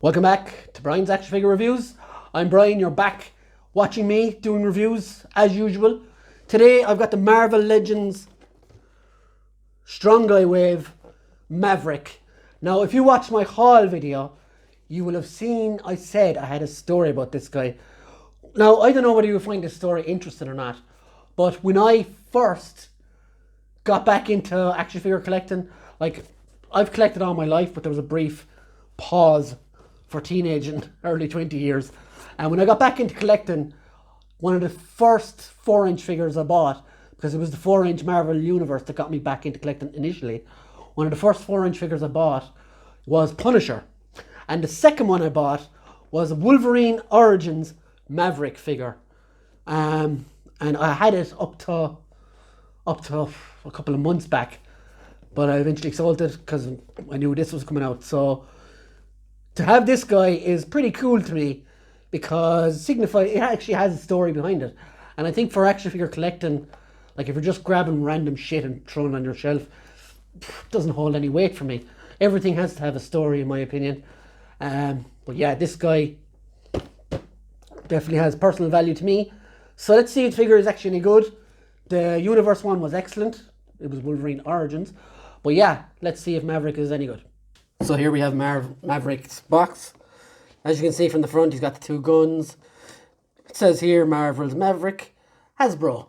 Welcome back to Brian's Action Figure Reviews. I'm Brian, you're back watching me doing reviews as usual. Today I've got the Marvel Legends Strong Guy Wave Maverick. Now if you watched my haul video, you will have seen I said I had a story about this guy. Now I don't know whether you'll find this story interesting or not, but when I first got back into action figure collecting, like I've collected all my life, but there was a brief pause for teenage and early 20 years. And when I got back into collecting, one of the first 4-inch figures I bought, because it was the 4-inch Marvel Universe that got me back into collecting initially, one of the first 4-inch figures I bought was Punisher. And the second one I bought was a Wolverine Origins Maverick figure. And I had it up to a couple of months back, but I eventually sold it because I knew this was coming out. So to have this guy is pretty cool to me because it actually has a story behind it. And I think for action figure collecting, like if you're just grabbing random shit and throwing it on your shelf, it doesn't hold any weight for me. Everything has to have a story in my opinion. But yeah, this guy definitely has personal value to me. So let's see if the figure is actually any good. The Universe one was excellent. It was Wolverine Origins. But yeah, let's see if Maverick is any good. So here we have Maverick's box. As you can see from the front, he's got the 2 guns. It says here, Marvel's Maverick, Hasbro.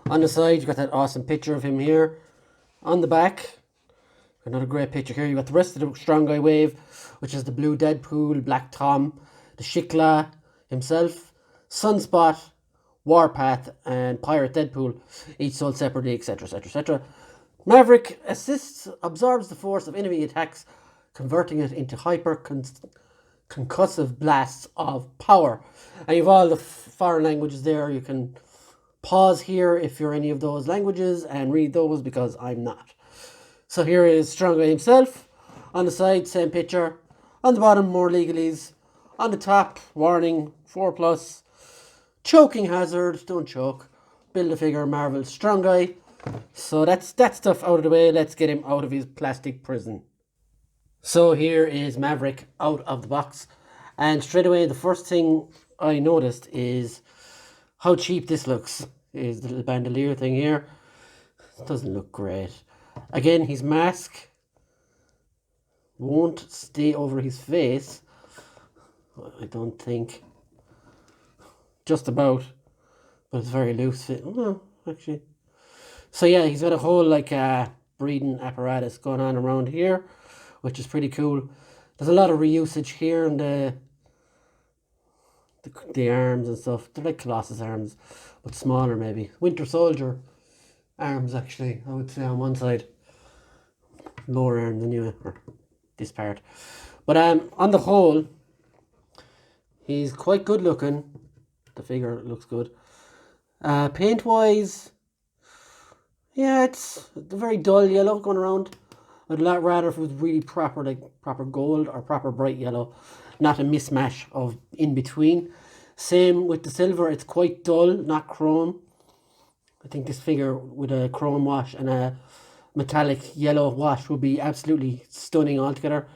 On the side, you've got that awesome picture of him here. On the back, another great picture here. You've got the rest of the Strong Guy Wave, which is the Blue Deadpool, Black Tom, the Shikla himself, Sunspot, Warpath, and Pirate Deadpool, each sold separately, etc, etc, etc. Maverick absorbs the force of enemy attacks, converting it into concussive blasts of power. And you've all the foreign languages there. You can pause here if you're any of those languages and read those because I'm not. So here is Strong Guy himself. On the side, same picture. On the bottom, more legalese. On the top, warning, 4+. Choking hazard, don't choke. Build a figure, Marvel Strong Guy. So that's that stuff out of the way. Let's get him out of his plastic prison. So here is Maverick out of the box. And straight away, the first thing I noticed is how cheap this looks. Is the little bandolier thing here. It doesn't look great. Again, his mask won't stay over his face. I don't think. Just about. But it's very loose fit. No, actually. So yeah, he's got a whole breathing apparatus going on around here, which is pretty cool. There's a lot of reusage here in the arms and stuff. They're like Colossus arms, but smaller maybe. Winter Soldier arms actually, I would say on one side. Lower arms anyway, or this part. But on the whole, he's quite good looking. The figure looks good. Paint wise, yeah, it's a very dull yellow going around. I'd a lot rather if it was really proper gold or proper bright yellow, not a mismatch of in between. Same with the silver, it's quite dull, not chrome. I think this figure with a chrome wash and a metallic yellow wash would be absolutely stunning altogether.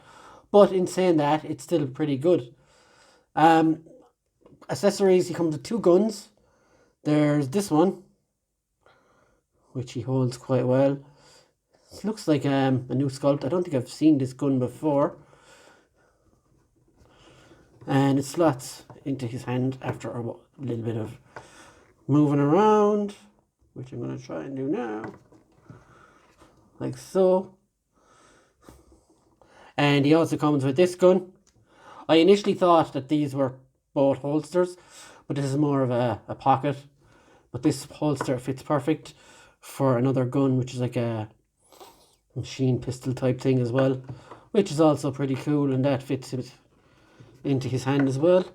But in saying that, it's still pretty good. Accessories, he comes with 2 guns. There's this one, which he holds quite well. It looks like a new sculpt. I don't think I've seen this gun before. And it slots into his hand after a little bit of moving around, which I'm going to try and do now. Like so. And he also comes with this gun. I initially thought that these were both holsters, but this is more of a pocket. But this holster fits perfect for another gun, which is like a machine pistol type thing as well, which is also pretty cool, and that fits it into his hand as well.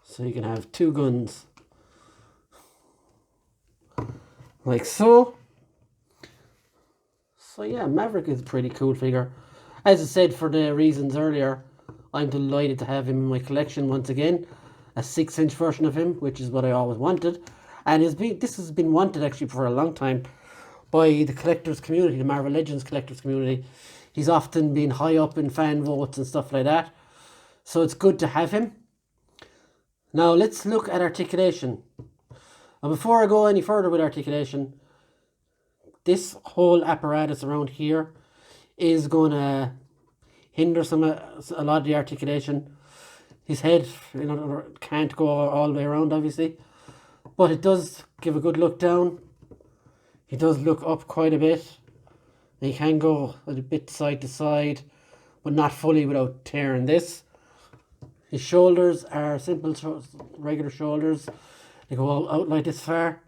So you can have 2 guns like so. So yeah, Maverick is a pretty cool figure. As I said, for the reasons earlier, I'm delighted to have him in my collection once again. A 6-inch version of him, which is what I always wanted. And this has been wanted actually for a long time. by the collectors community, the Marvel Legends collectors community. He's often been high up in fan votes and stuff like that. So it's good to have him. Now let's look at articulation. And before I go any further with articulation, this whole apparatus around here is going to hinder a lot of the articulation. His head, can't go all the way around, obviously, but it does give a good look down. He does look up quite a bit. He can go a bit side to side, but not fully without tearing this. His shoulders are simple, regular shoulders. They go out like this far.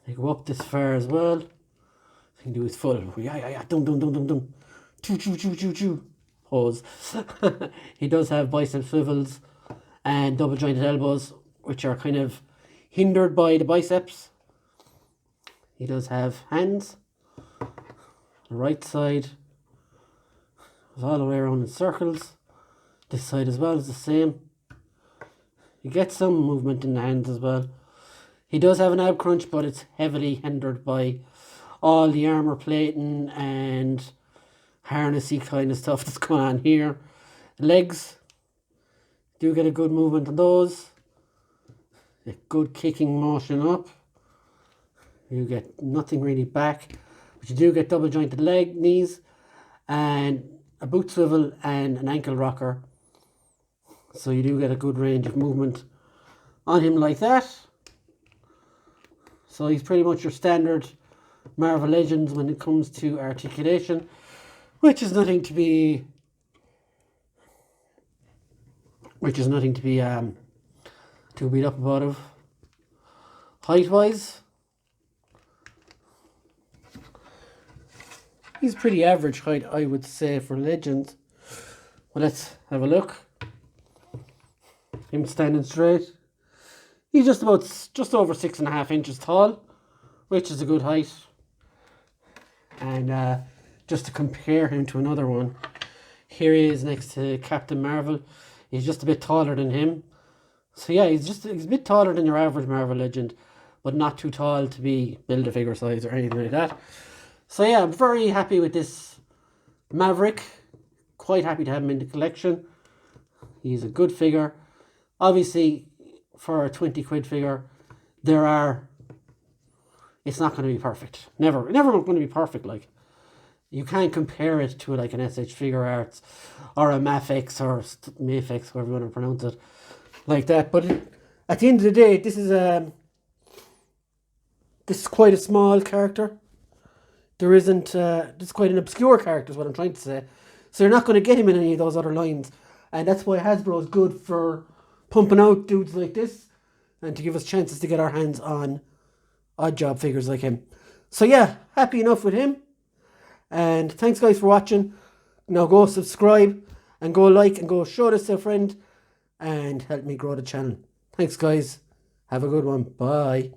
They go up this far as well. He can do his full, dum dum dum dum dum, choo choo choo choo choo pose. He does have bicep swivels and double jointed elbows, which are kind of hindered by the biceps. He does have hands. The right side goes all the way around in circles. This side as well is the same. You get some movement in the hands as well. He does have an ab crunch, but it's heavily hindered by all the armor plating and harnessy kind of stuff that's going on here. The legs, do get a good movement on those. A good kicking motion up. You get nothing really back, but you do get double jointed knees, and a boot swivel and an ankle rocker. So you do get a good range of movement on him like that. So he's pretty much your standard Marvel Legends when it comes to articulation, which is nothing to be too beat up about of. Height wise, he's pretty average height, I would say, for Legends. Well, let's have a look. Him standing straight. He's just over 6.5 inches tall, which is a good height. And just to compare him to another one, here he is next to Captain Marvel. He's just a bit taller than him. So yeah, he's a bit taller than your average Marvel Legend, but not too tall to be Build-A-Figure size or anything like that. So yeah, I'm very happy with this Maverick. Quite happy to have him in the collection. He's a good figure. Obviously, for a 20 quid figure, it's not going to be perfect. Never going to be perfect. Like, you can't compare it to like an SH Figure Arts or a Mafex or Mafex, however you want to pronounce it, like that. But at the end of the day, this is quite a small character. This is quite an obscure character is what I'm trying to say. So you're not going to get him in any of those other lines. And that's why Hasbro is good for pumping out dudes like this and to give us chances to get our hands on odd job figures like him. So yeah, happy enough with him. And thanks guys for watching. Now go subscribe and go like and go show this to a friend and help me grow the channel. Thanks guys. Have a good one. Bye.